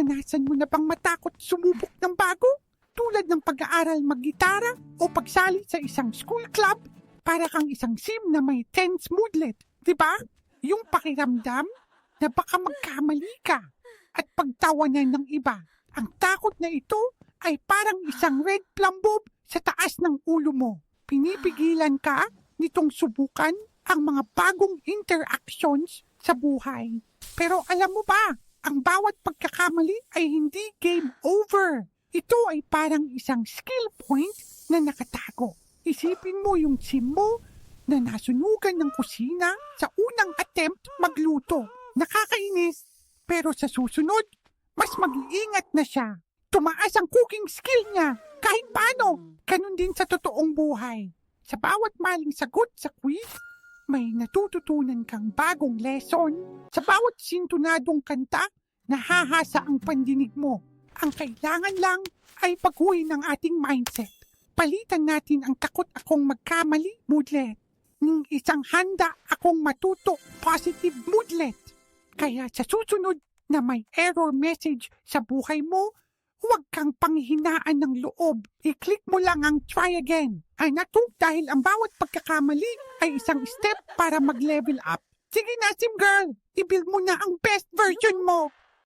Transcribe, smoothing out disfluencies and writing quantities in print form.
Naranasan mo na bang matakot sumubok ng bago? Tulad ng pag-aaral mag-gitara o pagsali sa isang school club para kang isang sim na may tense moodlet, di ba? Yung pakiramdam na baka magkamali ka at pagtawanan ng iba. Ang takot na ito ay parang isang red plum bulb sa taas ng ulo mo. Pinipigilan ka nitong subukan ang mga bagong interactions sa buhay. Pero alam mo ba, ang bawat pagkakamali ay hindi game over. Ito ay parang isang skill point na nakatago. Isipin mo yung sim mo na nasunugan ng kusina sa unang attempt magluto. Nakakainis, pero sa susunod, mas mag-iingat na siya. Tumaas ang cooking skill niya kahit paano. Ganun din sa totoong buhay. Sa bawat maling sagot sa quiz, may natututunan kang bagong lesson. Sa bawat sintunadong kanta, nahahasa ang pandinig mo. Ang kailangan lang ay paghuwi ng ating mindset. Palitan natin ang takot akong magkamali, moodlet, ng isang handa akong matuto, positive moodlet. Kaya sa susunod na may error message sa buhay mo, huwag kang panghinaan ng loob. I-click mo lang ang try again. Ay naku, dahil ang bawat pagkakamali ay isang step para mag-level up. Sige na, Sim Girl, i-build mo na ang best version mo.